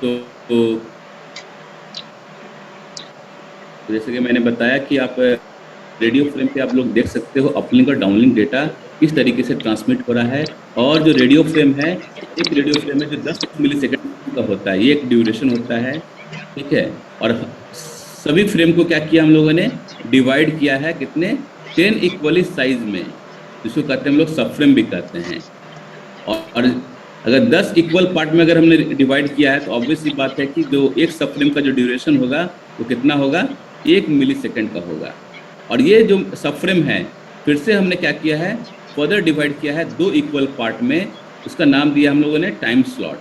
तो जैसे कि मैंने बताया कि आप रेडियो फ्रेम पे आप लोग देख सकते हो अपलिंक और डाउनलिंक डेटा किस तरीके से ट्रांसमिट हो रहा है। और जो रेडियो फ्रेम है, एक रेडियो फ्रेम है जो 10 मिली सेकेंड का होता है, ये एक ड्यूरेशन होता है, ठीक है। और सभी फ्रेम को क्या किया हम लोगों ने, डिवाइड किया है कितने, 10 इक्वली साइज में, जिसको कहते हैं हम लोग सब फ्रेम भी कहते हैं। और अगर 10 इक्वल पार्ट में अगर हमने डिवाइड किया है तो ऑब्वियस सी बात है कि जो एक सब फ्रेम का जो ड्यूरेशन होगा वो कितना होगा, 1 मिली सेकेंड का होगा। और ये जो सब फ्रेम है, फिर से हमने क्या किया है, फर्दर डिवाइड किया है 2 इक्वल पार्ट में। उसका नाम दिया हम लोगों ने टाइम स्लॉट,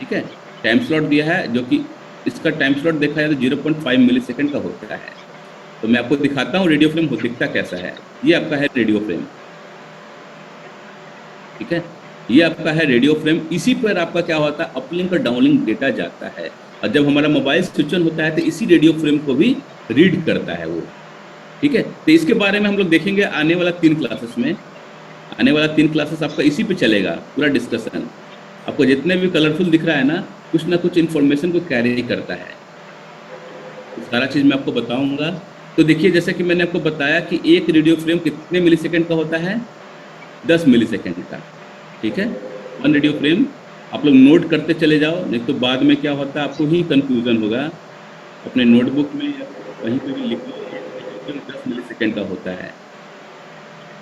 ठीक है। टाइम स्लॉट दिया है, जो कि इसका टाइम स्लॉट देखा जाए तो 0.5 मिली सेकेंड का होता है। तो मैं आपको दिखाता हूँ रेडियो फ्रेम हो दिखता कैसा है। ये आपका है रेडियो फ्रेम, ठीक है। ये आपका है रेडियो फ्रेम। इसी पर आपका क्या होता है, अपलिंक और डाउनलिंक डेटा जाता है। और जब हमारा मोबाइल स्विच ऑन होता है तो इसी रेडियो फ्रेम को भी रीड करता है वो, ठीक है। तो इसके बारे में हम लोग देखेंगे आने वाला 3 क्लासेस में। आने वाला 3 क्लासेस आपका इसी पे चलेगा, पूरा डिस्कशन। आपको जितने भी कलरफुल दिख रहा है ना, कुछ ना कुछ इन्फॉर्मेशन को कैरी करता है। सारा चीज मैं आपको बताऊंगा। तो देखिए, जैसे कि मैंने आपको बताया कि एक रेडियो फ्रेम कितने मिलीसेकंड का होता है, 10 मिलीसेकंड का, ठीक है। 1 रेडियो फ्रेम। आप लोग नोट करते चले जाओ, नहीं तो बाद में क्या होता है आपको ही कंफ्यूजन होगा। अपने नोटबुक में या कहीं पे भी लिख लो, एक रेडियो फ्रेम 10 मिलीसेकंड का होता है,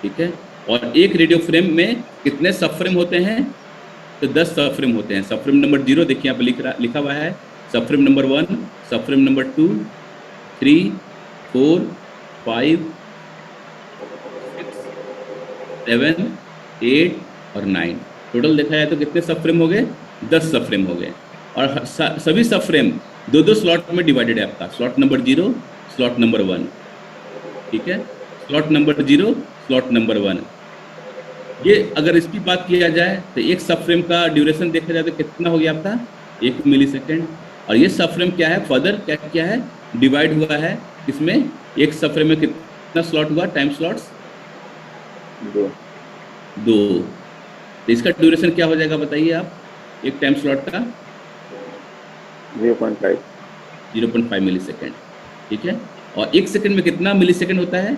ठीक है। और एक रेडियो फ्रेम में कितने सब फ्रेम होते हैं, तो 10 सब फ्रेम होते हैं। सब फ्रेम नंबर 0 देखिए यहाँ पे लिखा हुआ है। सब फ्रेम नंबर 1, सब फ्रेम नंबर 2, 3, 4, 5, 6, 7, 8 और 9। टोटल देखा जाए तो कितने सब फ्रेम हो गए, 10 सब फ्रेम हो गए। और सभी सब फ्रेम 2-2 स्लॉट में डिवाइडेड है आपका। स्लॉट नंबर 0, स्लॉट नंबर 1, ठीक है। Slot number 0, slot number 1। ये अगर इसकी बात किया जाए तो एक सब फ्रेम का ड्यूरेशन देखा जाए तो कितना हो गया आपका, 1 मिलीसेकेंड। और ये सब फ्रेम क्या है, फर्दर क्या क्या है, डिवाइड हुआ है। इसमें एक सब फ्रेम में कितना स्लॉट हुआ, टाइम स्लॉट्स 2। तो इसका ड्यूरेशन क्या हो जाएगा बताइए आप, एक टाइम स्लॉट का 0.5 मिलीसेकेंड, ठीक है। और 1 सेकेंड में कितना मिलीसेकेंड होता है,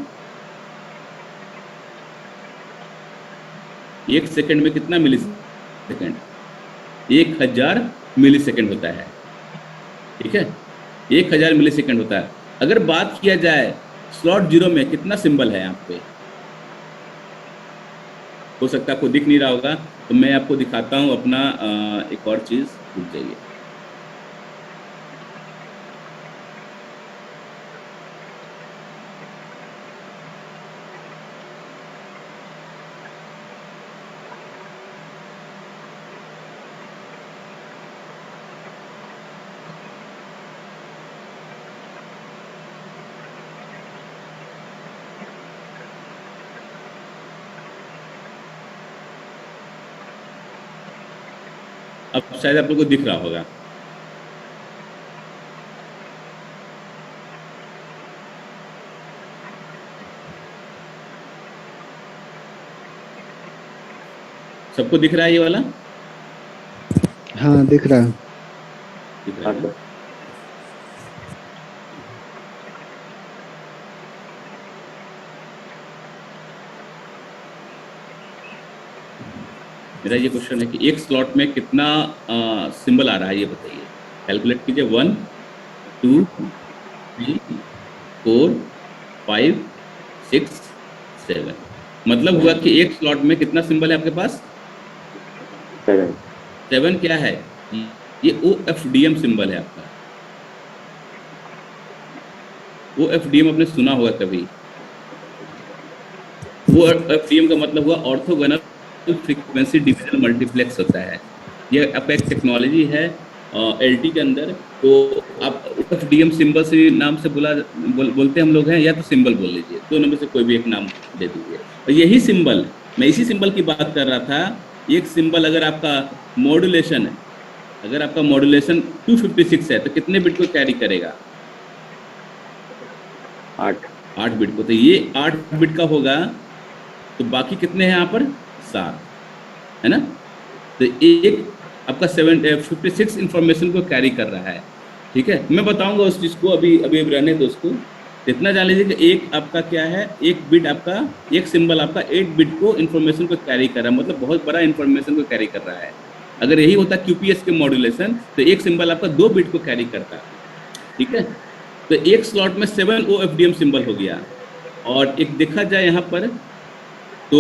1 सेकेंड में कितना मिलीसेकेंड, 1000 मिलीसेकेंड होता है, ठीक है। 1000 मिलीसेकेंड होता है। अगर बात किया जाए स्लॉट 0 में कितना सिंबल है यहाँ पे, हो सकता है आपको दिख नहीं रहा होगा, तो मैं आपको दिखाता हूँ अपना एक और चीज, रुक जाइए। अब शायद आप लोग को दिख रहा होगा। सबको दिख रहा है ये वाला, हाँ दिख रहा है। दिख रहा है ना? मेरा ये क्वेश्चन है कि एक स्लॉट में कितना सिंबल आ रहा है, ये बताइए। कैलकुलेट कीजिए। 1, 2, 3, 4, 5, 6, 7। मतलब हुआ कि एक स्लॉट में कितना सिंबल है आपके पास, 7 क्या है, ये OFDM सिंबल है आपका। OFDM आपने सुना होगा कभी। OFDM का मतलब हुआ ऑर्थोगोनल फ्रीक्वेंसी डिवीजन मल्टीप्लेक्स होता है। ये आपका एक टेक्नोलॉजी है LT के अंदर। तो आप OFDM सिंबल से नाम से बोलते हम लोग हैं, या तो सिंबल बोल लीजिए, दोनों में से कोई भी एक नाम दे दीजिए। और यही सिंबल, मैं इसी सिंबल की बात कर रहा था। एक सिंबल अगर आपका मॉड्यूलेशन है, अगर आपका मॉड्यूलेशन 256 है तो कितने बिट को कैरी करेगा, 8 बिट को। तो ये 8 बिट का होगा, तो बाकी कितने हैं यहाँ पर, 7, है ना। तो एक आपका 56 इंफॉर्मेशन को कैरी कर रहा है। ठीक है, मैं बताऊंगा उस चीज़ को, अभी अभी रहने दो उसको। इतना जान लीजिए कि एक आपका क्या है, एक बिट आपका, एक सिंबल आपका 8 बिट को इन्फॉर्मेशन को कैरी कर रहा है, मतलब बहुत बड़ा इन्फॉर्मेशन को कैरी कर रहा है। अगर यही होता QPS के मॉड्यूलेशन तो एक सिंबल आपका 2 बिट को कैरी करता। ठीक है, तो एक स्लॉट में 7 OFDM सिंबल हो गया। और एक देखा जाए यहाँ पर तो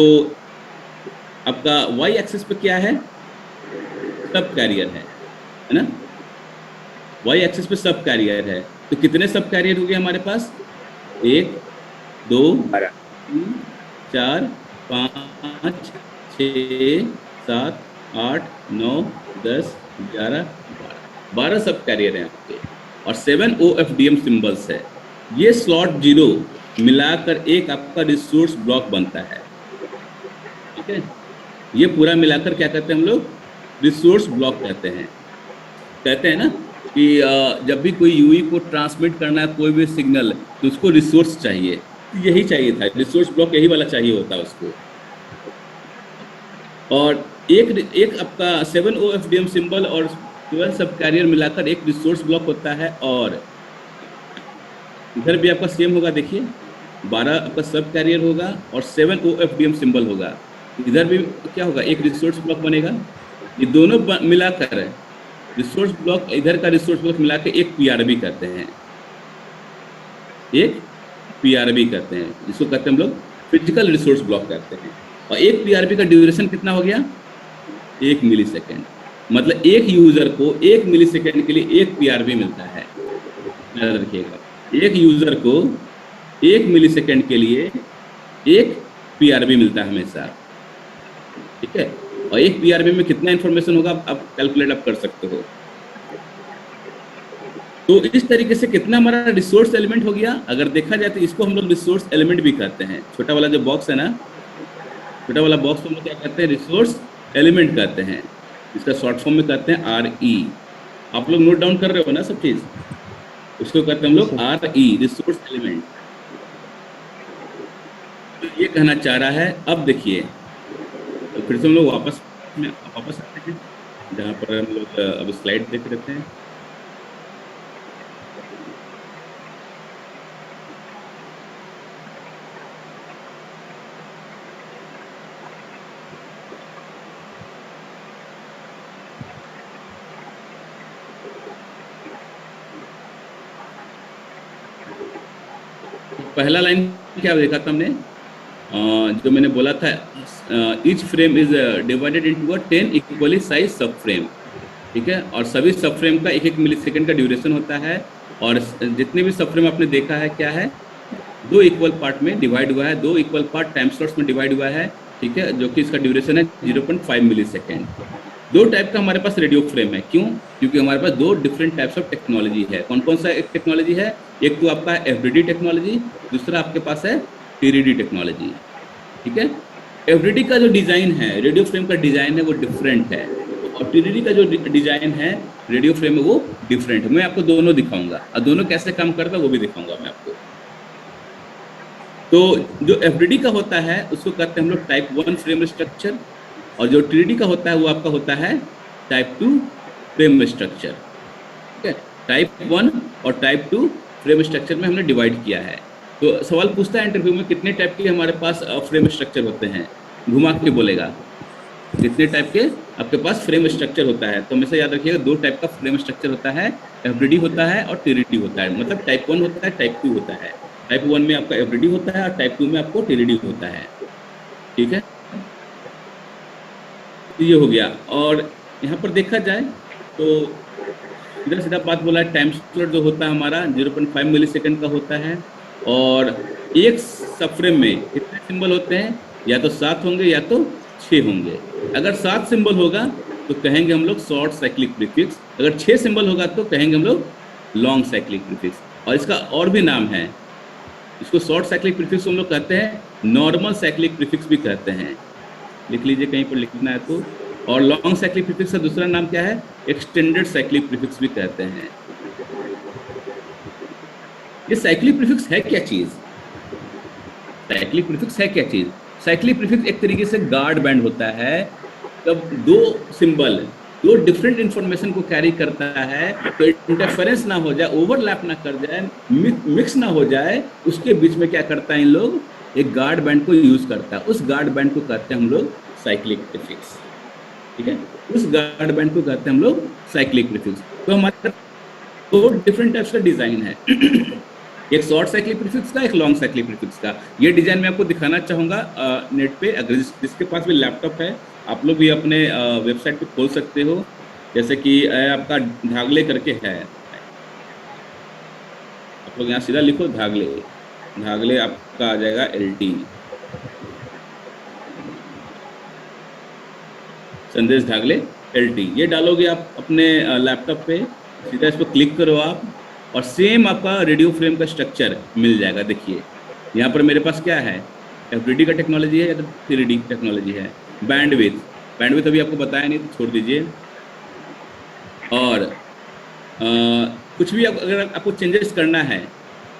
आपका Y एक्सिस पे क्या है, सब कैरियर है ना। Y एक्सिस पे सब कैरियर है, तो कितने सब कैरियर हो गए हमारे पास, 1 2 3 4 5 6 7 8 9 10 11 12 सब कैरियर हैं आपके, और 7 OFDM सिंबल्स है। ये स्लॉट 0 मिलाकर एक आपका रिसोर्स ब्लॉक बनता है। ठीक है, ये पूरा मिलाकर क्या कहते हैं हम लोग, रिसोर्स ब्लॉक कहते हैं। कहते हैं ना कि जब भी कोई यूई को ट्रांसमिट करना है कोई भी सिग्नल, तो उसको रिसोर्स चाहिए, यही चाहिए था, रिसोर्स ब्लॉक यही वाला चाहिए होता है उसको। और एक आपका 7 OFDM सिंबल और 12 सब कैरियर मिलाकर एक रिसोर्स ब्लॉक होता है। और इधर भी आपका सेम होगा, देखिए 12 आपका सब कैरियर होगा और 7 OFDM सिंबल होगा। इधर भी क्या होगा, एक रिसोर्स ब्लॉक बनेगा। ये दोनों मिलाकर रिसोर्स ब्लॉक, इधर का रिसोर्स ब्लॉक मिला के एक PRB करते हैं, एक PRB करते हैं, जिसको कहते हैं हम लोग फिजिकल रिसोर्स ब्लॉक करते हैं। और एक PRB का ड्यूरेशन कितना हो गया, 1 मिलीसेकेंड। मतलब एक यूजर को 1 मिलीसेकेंड के लिए एक PRB मिलता है। याद रखिएगा, एक यूजर को 1 मिलीसेकेंड के लिए एक PRB मिलता है हमेशा। ठीक है, और एक PRB में कितना इंफॉर्मेशन होगा आप कैलकुलेट आप कर सकते हो। तो इस तरीके से कितना हमारा रिसोर्स एलिमेंट हो गया। अगर देखा जाए तो इसको हम लोग रिसोर्स एलिमेंट भी कहते हैं। छोटा वाला जो बॉक्स है ना, छोटा वाला बॉक्स को हम लोग क्या कहते हैं, रिसोर्स एलिमेंट कहते हैं। इसका शॉर्ट फॉर्म में कहते हैं RE। आप लोग नोट डाउन कर रहे हो ना सब चीज, उसको कहते हैं हम लोग RE, रिसोर्स एलिमेंट। तो ये कहना चाह रहा है। अब देखिए, तो फिर से हम लोग वापस आते हैं जहाँ पर हम लोग अब स्लाइड देख रहे हैं। पहला लाइन क्या देखा था हमने, जो मैंने बोला था, each frame is divided into 10 equally size सब फ्रेम। ठीक है, और सभी सब फ्रेम का 1-1 मिलीसेकंड का ड्यूरेशन होता है। और जितने भी सब फ्रेम आपने देखा है क्या है, 2 इक्वल पार्ट में डिवाइड हुआ है, 2 इक्वल पार्ट टाइम स्लॉट्स में डिवाइड हुआ है। ठीक है, जो कि इसका ड्यूरेशन है 0.5 मिलीसेकंड। 2 टाइप का हमारे पास रेडियो फ्रेम है। क्यों? क्योंकि हमारे पास 2 डिफरेंट टाइप्स ऑफ टेक्नोलॉजी है। कौन कौन सा एक टेक्नोलॉजी है, एक तो आपका है FDD टेक्नोलॉजी, दूसरा आपके पास है TDD टेक्नोलॉजी। ठीक है, FDD का जो डिजाइन है, रेडियो फ्रेम का डिजाइन है, वो डिफरेंट है, और TDD का जो डिजाइन है रेडियो फ्रेम में, वो डिफरेंट है। मैं आपको दोनों दिखाऊंगा और दोनों कैसे काम करता है वो भी दिखाऊंगा मैं आपको। तो जो FDD का होता है उसको कहते हैं हम लोग टाइप 1 फ्रेम स्ट्रक्चर, और जो TDD का होता है वो आपका होता है टाइप 2 फ्रेम स्ट्रक्चर। ठीक है, टाइप 1 और टाइप 2 फ्रेम स्ट्रक्चर में हमने डिवाइड किया है। तो सवाल पूछता है इंटरव्यू में, कितने टाइप के हमारे पास फ्रेम स्ट्रक्चर होते हैं, घुमा के बोलेगा कितने टाइप के आपके पास फ्रेम स्ट्रक्चर होता है। तो हमेशा याद रखिएगा 2 टाइप का फ्रेम स्ट्रक्चर होता है, FDD होता है और TDD होता है। मतलब टाइप 1 होता है, टाइप 2 होता है। टाइप 1 में आपका FDD होता है और टाइप 2 में आपको TDD होता है। ठीक है, ये हो गया। और यहाँ पर देखा जाए तो इधर सीधा बात बोला है, टाइम स्लॉट जो होता है हमारा 0.5 मिलीसेकंड का होता है। और एक सब फ्रेम में कितने सिंबल होते हैं, या तो 7 होंगे या तो 6 होंगे। अगर 7 सिंबल होगा तो कहेंगे हम लोग शॉर्ट साइक्लिक प्रीफिक्स, अगर 6 सिंबल होगा तो कहेंगे हम लोग लॉन्ग साइक्लिक प्रीफिक्स। और इसका और भी नाम है, इसको शॉर्ट साइक्लिक प्रीफिक्स हम लोग कहते हैं, नॉर्मल साइक्लिक प्रीफिक्स भी कहते हैं। लिख लीजिए कहीं पर लिखना है तो। और लॉन्ग साइक्लिक प्रीफिक्स का दूसरा नाम क्या है, एक्सटेंडेड साइक्लिक प्रीफिक्स भी कहते हैं। ये साइक्लिक प्रीफिक्स है क्या चीज, साइक्लिक प्रीफिक्स है क्या चीज? साइक्लिक प्रीफिक्स एक तरीके से गार्ड बैंड होता है। तब 2 सिंबल जो डिफरेंट इंफॉर्मेशन को कैरी करता है, तो इंटरफेरेंस ना हो जाए, ओवरलैप ना कर जाए, मिक्स ना हो जाए, उसके बीच में क्या करता है इन लोग, एक गार्ड बैंड को यूज करता है। उस गार्ड बैंड को कहते हैं हम लोग साइक्लिक प्रीफिक्स। ठीक है, उस गार्ड बैंड को कहते हैं हम लोग साइक्लिक प्रीफिक्स। तो हमारे दो डिफरेंट टाइप्स का डिजाइन है एक शॉर्ट साइक्लिक प्रीफिक्स का, एक लॉन्ग साइक्लिक प्रीफिक्स का। ये डिजाइन मैं आपको दिखाना चाहूंगा नेट पे। अगर जिसके पास भी लैपटॉप है, आप लोग भी अपने वेबसाइट पे खोल सकते हो। जैसे कि आपका धागले करके है, आप लोग यहाँ सीधा लिखो धागले, धागले आपका आ जाएगा LT, संदेश धागले LT। ये डालोगे आप अपने लैपटॉप पे, सीधा इस पर क्लिक करो आप, और सेम आपका रेडियो फ्रेम का स्ट्रक्चर मिल जाएगा। देखिए यहाँ पर मेरे पास क्या है, FDD का टेक्नोलॉजी है या तो 3D टेक्नोलॉजी है। बैंडविड्थ, बैंडविड्थ अभी आपको बताया नहीं तो छोड़ दीजिए। और कुछ भी अगर आपको चेंजेस करना है,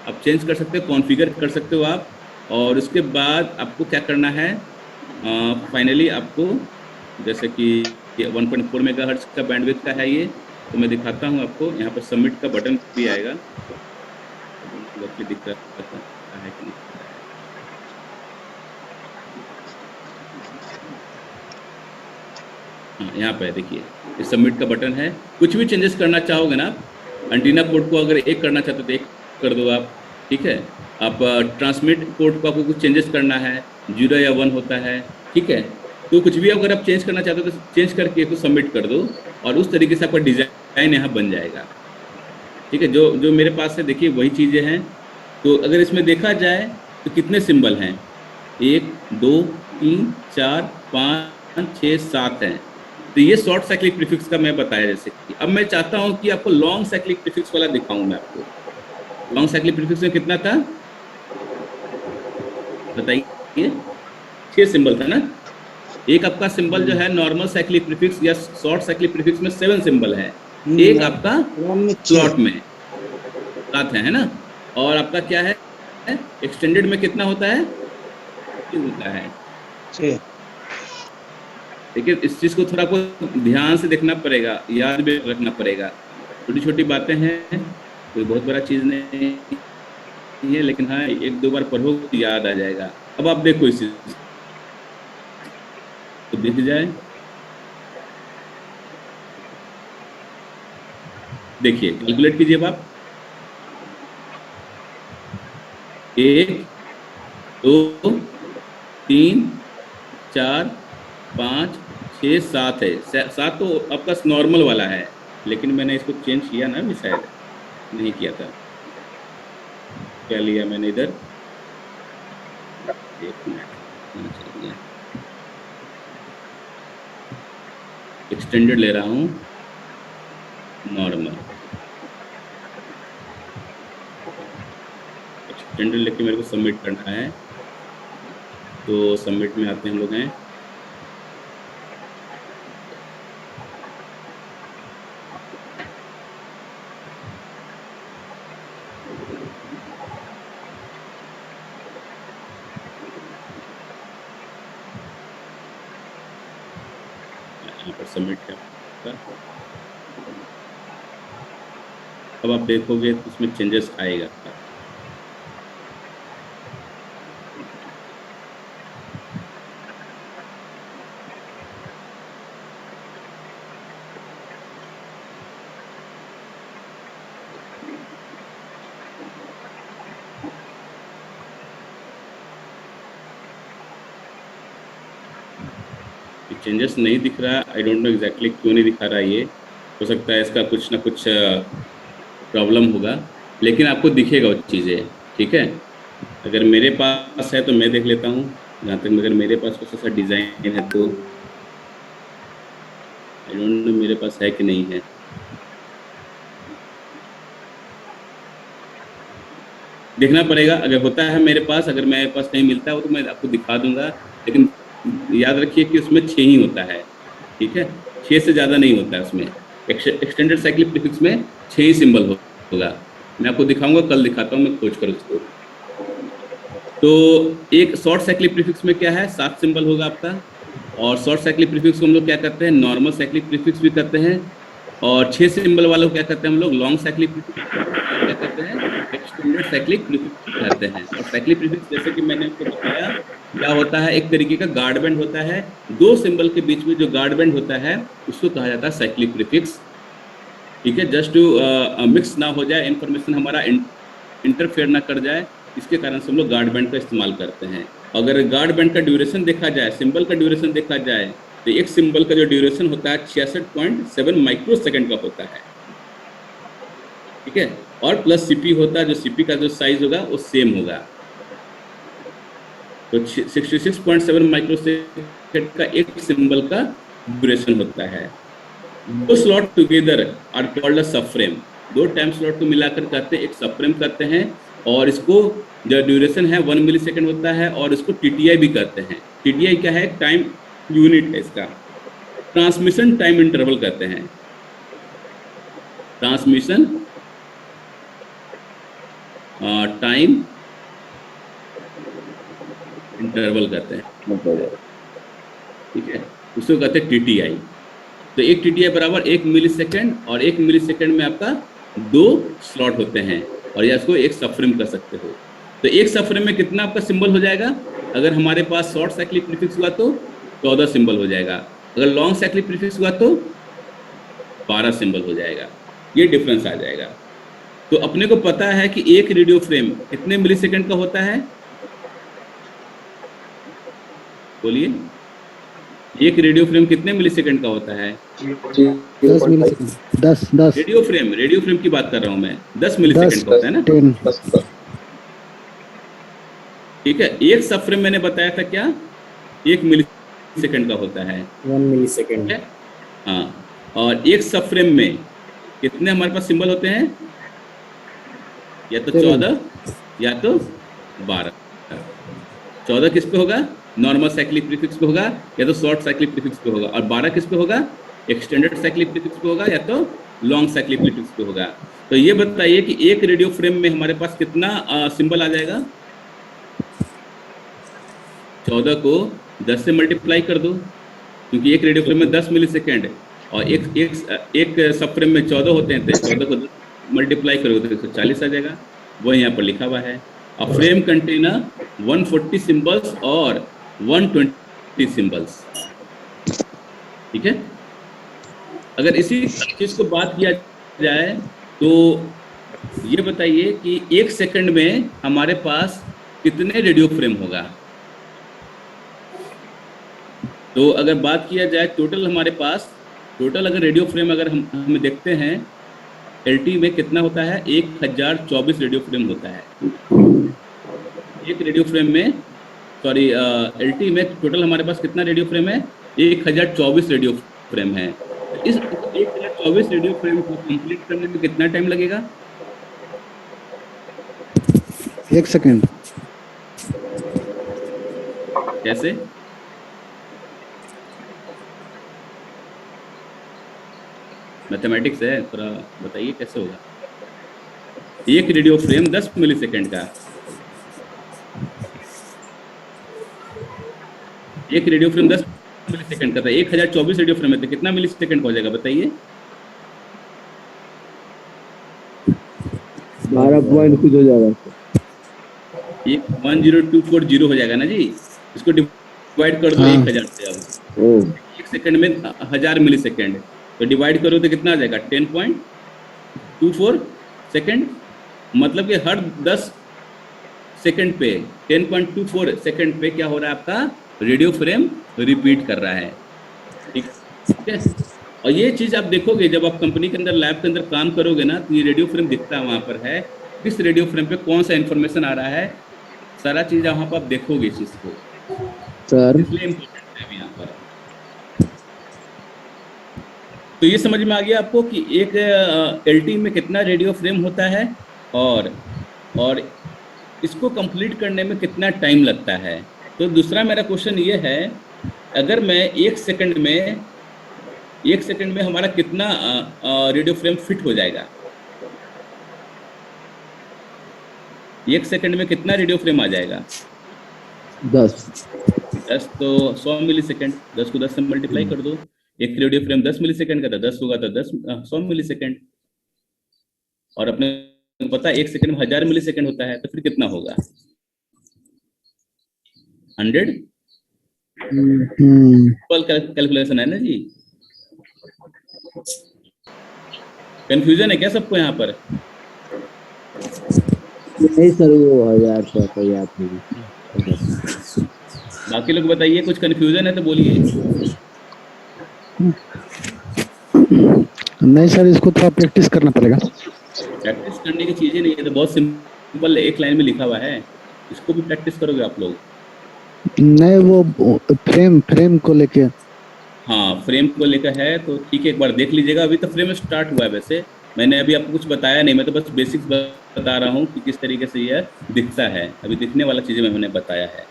आप चेंज कर सकते हो, कॉन्फ़िगर कर सकते हो आप। और उसके बाद आपको क्या करना है, फाइनली आपको, जैसे कि 1.4 मेगाहर्ट्ज़ का बैंडविड्थ का है ये, तो मैं दिखाता हूँ आपको। यहाँ पर सबमिट का बटन भी आएगा, दिख रहा है कि नहीं। हाँ, यहाँ पे देखिए ये सबमिट का बटन है। कुछ भी चेंजेस करना चाहोगे ना, एंटीना पोर्ट को अगर एक करना चाहते हो तो एक कर दो आप। ठीक है, आप ट्रांसमिट पोर्ट को आपको कुछ चेंजेस करना है, 0 या 1 होता है। ठीक है, तो कुछ भी अगर आप चेंज करना चाहते हो तो चेंज करके इसको सबमिट कर दो, और उस तरीके से आपका डिजाइन यहाँ बन जाएगा। ठीक है, जो जो मेरे पास है देखिए वही चीज़ें हैं। तो अगर इसमें देखा जाए तो कितने सिंबल हैं, 1 2 3 4 5 6 7 हैं। तो ये शॉर्ट साइक्लिक प्रीफिक्स का मैं बताया। जैसे कि अब मैं चाहता हूं कि आपको लॉन्ग साइक्लिक प्रीफिक्स वाला दिखाऊं मैं आपको। लॉन्ग साइक्लिक प्रीफिक्स में कितना था बताइए, 6 सिंबल था ना। एक आपका सिंबल जो है नॉर्मल साइक्लिक प्रीफिक्स या शॉर्ट साइक्लिक प्रीफिक्स में 7 सिंबल है, एक आपका स्लॉट में 7 है ना। और आपका क्या है, एक्सटेंडेड में कितना होता है, होता है 6। देखिए इस चीज को थोड़ा आपको ध्यान से देखना पड़ेगा, याद भी रखना पड़ेगा। छोटी छोटी बातें हैं, कोई बहुत बड़ा चीज नहीं है, लेकिन हाँ 1-2 बार पढ़ो तो याद आ जाएगा। अब आप देखो इस चीज तो दिख जाए, देखिए कैलकुलेट कीजिए आप, 1 2 3 4 5 6 7 है। 7 तो आपका नॉर्मल वाला है, लेकिन मैंने इसको चेंज किया ना, भी शायद नहीं किया था। क्या लिया मैंने इधर, एक मिनट, एक्सटेंडेड ले रहा हूँ, नॉर्मल एक्सटेंडेड लेके मेरे को सबमिट करना है। तो सबमिट में आते हैं हम लोग हैं, सबमिट कर। अब आप देखोगे तो उसमें चेंजेस आएगा। चेंजेस नहीं दिख रहा, आई डोंट नो एग्जैक्टली क्यों नहीं दिखा रहा। ये हो सकता है इसका कुछ ना कुछ प्रॉब्लम होगा, लेकिन आपको दिखेगा वो चीज़ें। ठीक है, अगर मेरे पास है तो मैं देख लेता हूँ, जहाँ तक अगर मेरे पास कुछ ऐसा डिज़ाइन है तो आई डोंट नो मेरे पास है कि नहीं है। देखना पड़ेगा, अगर होता है मेरे पास, अगर मेरे पास कहीं मिलता है तो मैं आपको दिखा दूंगा, लेकिन याद रखिए कि उसमें 6 ही होता है। ठीक है, 6 से ज़्यादा नहीं होता है उसमें। एक्सटेंडेड साइक्लिक प्रीफिक्स में 6 ही सिंबल होगा। मैं आपको दिखाऊंगा, कल दिखाता हूँ मैं खोज कर उसको। तो एक शॉर्ट साइक्लिक प्रीफिक्स में क्या है, 7 सिंबल होगा आपका, और शॉर्ट साइक्लिक प्रीफिक्स को हम लोग क्या करते हैं, नॉर्मल साइक्लिक प्रीफिक्स भी करते हैं। और 6 सिंबल वालों को क्या करते हैं हम लोग, लॉन्ग साइक्लिक प्रीफिक्स, क्या करते हैं, एक्सटेंडेड साइक्लिक प्रीफिक्स कहते हैं। और साइक्लिक प्रीफिक्स जैसे कि मैंने आपको बताया क्या होता है, एक तरीके का गार्ड बैंड होता है, दो सिंबल के बीच में जो गार्ड बैंड होता है उसको कहा जाता है साइक्लिक प्रीफिक्स। ठीक है, जस्ट टू मिक्स ना हो जाए, इंफॉर्मेशन हमारा इंटरफेयर ना कर जाए, इसके कारण से हम लोग गार्ड बैंड का इस्तेमाल करते हैं। अगर गार्ड बैंड का ड्यूरेशन देखा जाए, सिंबल का ड्यूरेशन देखा जाए, तो एक सिंबल का जो ड्यूरेशन होता है 66.7 माइक्रो सेकेंड का होता है। ठीक है, और प्लस सीपी होता है, जो सीपी का जो साइज होगा वो सेम होगा। तो 66.7 माइक्रो सेकेंड का एक सिंबल का ड्यूरेशन होता है। दो slot together are called a subframe, दो टाइम स्लॉट को मिलाकर कहते हैं एक सबफ्रेम कहते हैं। और इसको जो ड्यूरेशन है 1 मिली सेकेंड होता है, और इसको टीटीआई भी कहते हैं। टीटीआई क्या है, टाइम यूनिट है इसका, ट्रांसमिशन टाइम इंटरवल कहते हैं, ट्रांसमिशन टाइम इंटरवल कहते हैं। ठीक है, उसको कहते हैं टीटीआई। तो एक टीटीआई बराबर 1 मिली सेकेंड, और 1 मिली सेकेंड में आपका 2 स्लॉट होते हैं, और या इसको एक सबफ्रेम कर सकते हो। तो एक सबफ्रेम में कितना आपका सिंबल हो जाएगा, अगर हमारे पास शॉर्ट साइक्लिक प्रीफिक्स हुआ तो 14 सिंबल हो जाएगा, अगर लॉन्ग साइक्लिक प्रीफिक्स हुआ तो 12 सिंबल हो जाएगा। ये डिफरेंस आ जाएगा। तो अपने को पता है कि एक रेडियो फ्रेम कितने मिली सेकेंड का होता है, बोलिए, एक रेडियो फ्रेम कितने मिली सेकेंड का होता है? 10 मिलीसेकंड। 10 रेडियो फ्रेम की बात कर रहा हूं मैं, 10 मिली सेकेंड का होता है ना। 10 ठीक है, एक सब फ्रेम मैंने बताया था क्या, 1 मिली सेकेंड का होता है, 1 मिली सेकेंड। हाँ, और एक सब फ्रेम में कितने हमारे पास सिंबल होते हैं, या तो 14 या तो 12। 14 किस पे होगा, नॉर्मल साइक्लिक प्रीफिक्स पे होगा, या तो शॉर्ट साइक्लिक प्रीफिक्स पे होगा, और 12 किस पे होगा, एक्सटेंडेड साइक्लिक प्रीफिक्स पे होगा, या तो लॉन्ग साइक्लिक प्रीफिक्स पे होगा। तो ये बताइए कि एक रेडियो फ्रेम में हमारे पास कितना सिंबल आ जाएगा? 14 को 10 से मल्टीप्लाई कर दो, क्योंकि एक रेडियो फ्रेम में 10 मिली सेकेंड, और एक सब फ्रेम में 14 होते हैं, तो 14 को 10 मल्टीप्लाई करोगे तो 140 आ जाएगा। वो यहाँ पर लिखा हुआ है। A frame contain 140 symbols और 120 symbols। ठीक है, अगर इसी चीज को बात किया जाए तो ये बताइए कि एक सेकंड में हमारे पास कितने रेडियो फ्रेम होगा। तो अगर बात किया जाए टोटल, हमारे पास टोटल अगर रेडियो फ्रेम अगर हम देखते हैं, एलटी में कितना होता है, 1024 रेडियो फ्रेम होता है। एक रेडियो फ्रेम में, सॉरी, एलटी में टोटल हमारे पास कितना रेडियो फ्रेम है, 1024 रेडियो फ्रेम है। इस 1024 रेडियो फ्रेम को कंप्लीट करने में कितना टाइम लगेगा? 1 सेकंड। कैसे? मैथमेटिक्स है, थोड़ा बताइए कैसे होगा। एक रेडियो फ्रेम 10 मिली सेकेंड का, एक रेडियो फ्रेम 10 मिली सेकेंड का था, 1024 रेडियो फ्रेम है, तो कितना मिली सेकेंड का हो जाएगा बताइए? 12 पॉइंट कुछ हो जाएगा, 10240 हो जाएगा ना जी। इसको डिवाइड कर दो 1000 से। अब एक सेकंड में 1000 मिली सेकेंड, तो डिवाइड करो तो कितना आ जाएगा, 10.24 सेकेंड। मतलब कि हर 10 सेकेंड पे 10.24 सेकेंड पे क्या हो रहा है, आपका रेडियो फ्रेम रिपीट कर रहा है। ठीक है, और ये चीज़ आप देखोगे जब आप कंपनी के अंदर, लैब के अंदर काम करोगे ना, तो ये रेडियो फ्रेम दिखता है वहाँ पर है, किस रेडियो फ्रेम पे कौन सा इन्फॉर्मेशन आ रहा है, सारा चीज़ वहाँ पर आप देखोगे इस चीज़ को सर। इसलिए इम्पोर्टेंट है यहाँ पर। तो ये समझ में आ गया आपको कि एक एलटी में कितना रेडियो फ्रेम होता है, और इसको कंप्लीट करने में कितना टाइम लगता है। तो दूसरा मेरा क्वेश्चन ये है, अगर मैं एक सेकंड में हमारा कितना रेडियो फ्रेम फिट हो जाएगा, एक सेकंड में कितना रेडियो फ्रेम आ जाएगा? 10 10 तो 100 मिली सेकेंड, 10 को 10 से मल्टीप्लाई कर दो। एक रेडियो फ्रेम 10 मिली सेकेंड का था, 10 होगा तो 100 मिली सेकेंड। और अपने को पता है 1 सेकेंड में 1000 मिली सेकेंड होता है, तो फिर कितना होगा? 100 कैलकुलेशन है ना जी। कंफ्यूजन है क्या सबको यहाँ पर? नहीं सर, वो 1000 तो याद नहीं। बाकी लोग बताइए, कुछ कंफ्यूजन है तो बोलिए। नहीं सर, इसको थोड़ा प्रैक्टिस करना पड़ेगा। प्रैक्टिस करने की चीजें नहीं है, तो बहुत सिंपल एक लाइन में लिखा हुआ है, इसको भी प्रैक्टिस करोगे आप लोग। नहीं, वो फ्रेम को लेके। हाँ, फ्रेम को लेकर है तो ठीक है, एक बार देख लीजिएगा। अभी तो फ्रेम स्टार्ट हुआ है, वैसे मैंने अभी आपको कुछ बताया नहीं, मैं तो बस बेसिक्स बता रहा हूँ कि किस तरीके से यह दिखता है। अभी दिखने वाला चीजें मैंने बताया है,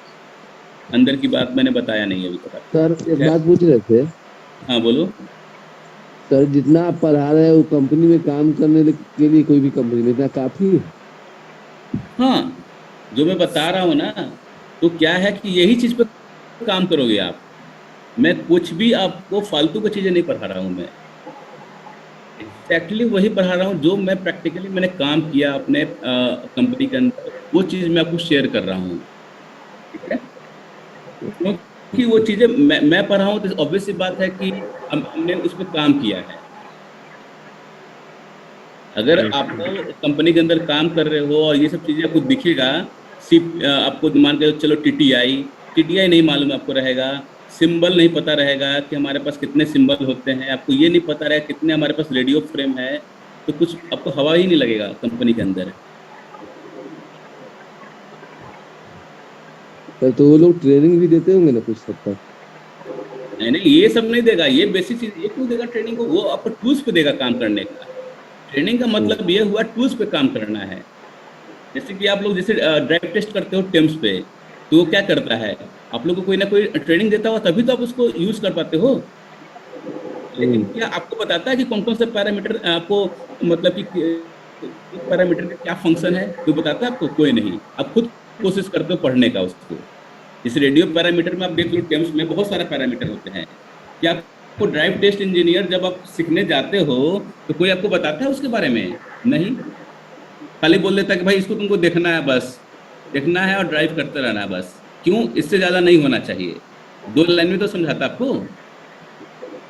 अंदर की बात मैंने बताया नहीं अभी तक आपको। सर ठीक एक है? बात पूछ रहे थे। हाँ बोलो। सर जितना आप पढ़ा रहे हैं वो कंपनी में काम करने के लिए, कोई भी कंपनी में, इतना काफी है? हाँ, जो मैं बता रहा हूँ ना, तो क्या है कि यही चीज पे काम करोगे आप। मैं कुछ भी आपको फालतू की चीजें नहीं पढ़ा रहा हूँ, मैं एक्चुअली वही पढ़ा रहा हूँ जो मैं प्रैक्टिकली मैंने काम किया अपने कंपनी के अंदर, वो चीज मैं आपको शेयर कर रहा हूँ। ठीक है? क्योंकि वो चीजें मैं पढ़ा हूँ तो ऑब्वियस सी बात है कि हमने उस पर काम किया है। अगर आपको कंपनी के अंदर काम कर रहे हो और ये सब चीजें आपको दिखेगा, सिर्फ आपको मान के चलो टीटीआई नहीं मालूम आपको रहेगा, सिंबल नहीं पता रहेगा कि हमारे पास कितने सिंबल होते हैं, आपको ये नहीं पता रहेगा कितने हमारे पास रेडियो फ्रेम है, तो कुछ आपको हवा ही नहीं लगेगा कंपनी के अंदर। सर तो वो लोग ट्रेनिंग भी देते होंगे ना कुछ हद तक? नहीं नहीं, ये सब नहीं देगा, ये बेसिक चीज ये क्यों देगा ट्रेनिंग को? वो आपको टूल्स पे देगा काम करने का। ट्रेनिंग का मतलब ये हुआ टूल्स पे काम करना है। जैसे कि आप लोग जैसे ड्राइव टेस्ट करते हो टेम्स पे, तो वो क्या करता है, आप लोग को कोई ना कोई ट्रेनिंग देता हो तभी तो आप उसको यूज कर पाते हो। लेकिन क्या आपको बताता है कि कौन कौन से पैरामीटर आपको, मतलब कि पैरामीटर का क्या फंक्शन है, कोई बताता है आपको? कोई नहीं, आप खुद कोशिश करते हो पढ़ने का उसको। इस रेडियो पैरामीटर में आप देख लो, टेम्स में बहुत सारे पैरामीटर होते हैं। क्या आपको ड्राइव टेस्ट इंजीनियर जब आप सीखने जाते हो तो कोई आपको बताता है उसके बारे में? नहीं, खाली बोल देता है कि भाई इसको तुमको देखना है, बस देखना है और ड्राइव करते रहना है बस। क्यों? इससे ज्यादा नहीं होना चाहिए। 2 लाइन में तो समझाता आपको।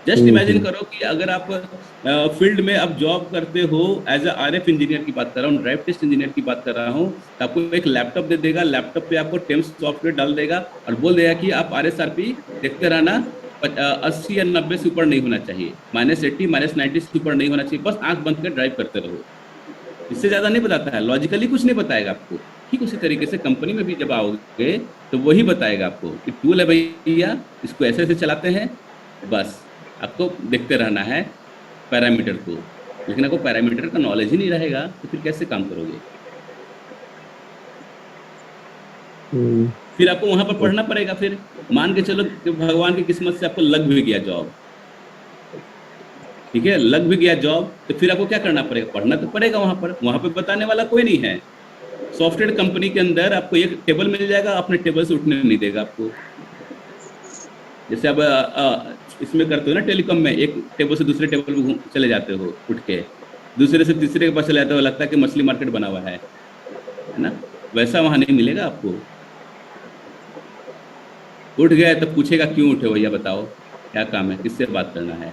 जस्ट इमेजिन करो कि अगर आप फील्ड में आप जॉब करते हो, एज अ आरएफ इंजीनियर की बात कर रहा हूँ, ड्राइव टेस्ट इंजीनियर की बात कर रहा हूँ, तो आपको एक लैपटॉप दे देगा, लैपटॉप पे आपको टेम्स सॉफ्टवेयर डाल देगा और बोल देगा कि आप RSRP देखते रहना, 80 या 90 से ऊपर नहीं होना चाहिए, -80 -90 से ऊपर नहीं होना चाहिए, बस आंख बंद कर ड्राइव करते रहो। इससे ज्यादा नहीं बताता है, लॉजिकली कुछ नहीं बताएगा आपको। ठीक उसी तरीके से कंपनी में भी जब आओगे तो वही बताएगा आपको कि टूल है भैया, इसको ऐसे ऐसे चलाते हैं, बस आपको देखते रहना है पैरामीटर को। लेकिन आपको पैरामीटर का नॉलेज ही नहीं रहेगा तो फिर कैसे काम करोगे? फिर आपको वहां पर पढ़ना पड़ेगा। फिर मान के चलो कि भगवान की किस्मत से आपको लग भी गया जॉब, ठीक है, लग भी गया जॉब, तो फिर आपको क्या करना पड़ेगा? पढ़ना तो पड़ेगा। वहां पर बताने वाला कोई नहीं है। सॉफ्टवेयर कंपनी के अंदर आपको एक टेबल मिल जाएगा, अपने टेबल से उठने नहीं देगा आपको। जैसे आप इसमें करते हो ना, टेलीकॉम में, एक टेबल से दूसरे टेबल पे चले जाते हो उठ के, दूसरे से तीसरे के पास चले जाते हो, लगता है कि मछली मार्केट बना हुआ है ना? वैसा वहां नहीं मिलेगा आपको। उठ गए तो पूछेगा क्यों उठे भैया, बताओ क्या काम है, किससे बात करना है।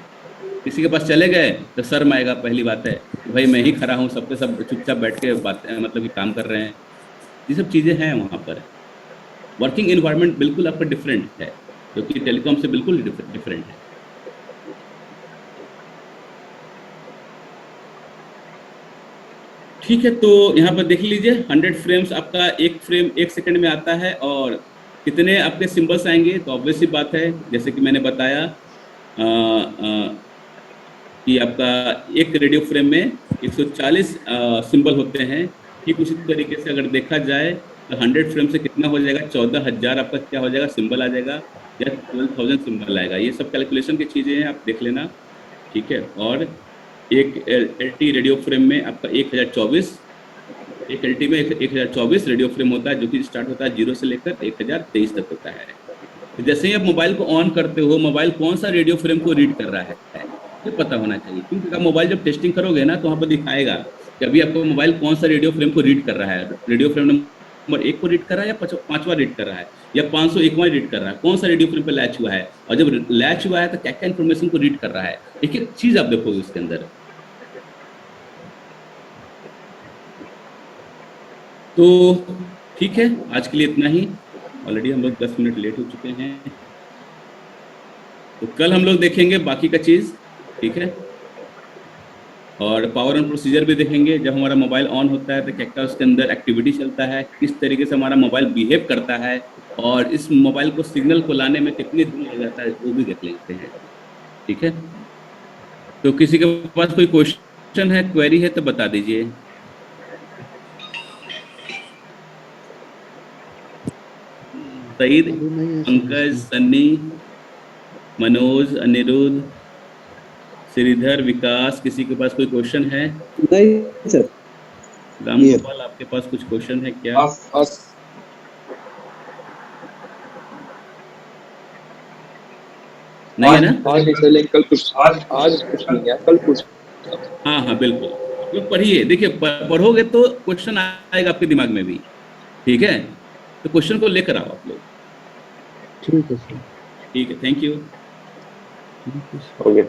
किसी के पास चले गए तो शर्म आएगा, पहली बात है कि भाई मैं ही खड़ा हूँ, सबके सब चुपचाप बैठ के बात, मतलब कि काम कर रहे हैं। ये सब चीज़ें हैं वहाँ पर। वर्किंग इन्वायरमेंट बिल्कुल आपका डिफरेंट है, क्योंकि टेलीकॉम से बिल्कुल डिफरेंट है। ठीक है, तो यहाँ पर देख लीजिए 100 फ्रेम्स आपका एक फ्रेम 1 सेकंड में आता है, और कितने आपके सिंबल्स आएंगे, तो ऑब्वियस सी बात है जैसे कि मैंने बताया कि आपका एक रेडियो फ्रेम में 140 सिंबल होते हैं। ठीक उसी तरीके से अगर देखा जाए तो 100 फ्रेम से कितना हो जाएगा, 14,000 आपका क्या हो जाएगा, सिंबल आ जाएगा, या 12,000 सिंबल आएगा। ये सब कैलकुलेशन की चीज़ें हैं, आप देख लेना। ठीक है, और एक LT रेडियो फ्रेम में आपका 1024, एक LT में 1024 रेडियो फ्रेम होता है, जो कि स्टार्ट होता है 0 से लेकर 1023 तक होता है। जैसे ही आप मोबाइल को ऑन करते हो, मोबाइल कौन सा रेडियो फ्रेम को रीड कर रहा है ये पता होना चाहिए, क्योंकि आप मोबाइल जब टेस्टिंग करोगे ना तो वहाँ पर दिखाएगा कि अभी आपका मोबाइल कौन सा रेडियो फ्रेम को रीड कर रहा है। रेडियो फ्रेम नंबर 1 को रीड कर रहा है या 5वां रीड कर रहा है या 501वां रीड कर रहा है, कौन सा रेडियो फ्रेम पे लैच हुआ है, और जब लैच हुआ है तो क्या क्या इन्फॉर्मेशन को रीड कर रहा है, एक एक चीज आप देखोगे उसके अंदर। तो ठीक है, आज के लिए इतना ही। ऑलरेडी हम लोग 10 मिनट लेट हो चुके हैं, तो कल हम लोग देखेंगे बाकी का चीज़, ठीक है। और पावर ऑन प्रोसीजर भी देखेंगे, जब हमारा मोबाइल ऑन होता है तो क्या क्या उसके अंदर एक्टिविटी चलता है, किस तरीके से हमारा मोबाइल बिहेव करता है, और इस मोबाइल को सिग्नल को लाने में कितने दिन लग जाता है वो भी देख लेते हैं, ठीक है। तो किसी के पास कोई क्वेश्चन है, क्वेरी है तो बता दीजिए। सईद, पंकज, सन्नी, मनोज, अनिरुद्ध, श्रीधर, विकास, किसी के पास कोई क्वेश्चन है? नहीं सर। राम गोपाल, आपके पास कुछ क्वेश्चन है क्या? नहीं है ना? आज कल कुछ आज कुछ नहीं है, कल कुछ। हाँ हाँ बिल्कुल, आप लोग पढ़िए, देखिए पढ़ोगे तो क्वेश्चन आएगा आपके दिमाग में भी, ठीक है। तो क्वेश्चन को लेकर आओ आप लोग। ठीक है सर। ठीक है, थैंक यू। ओके।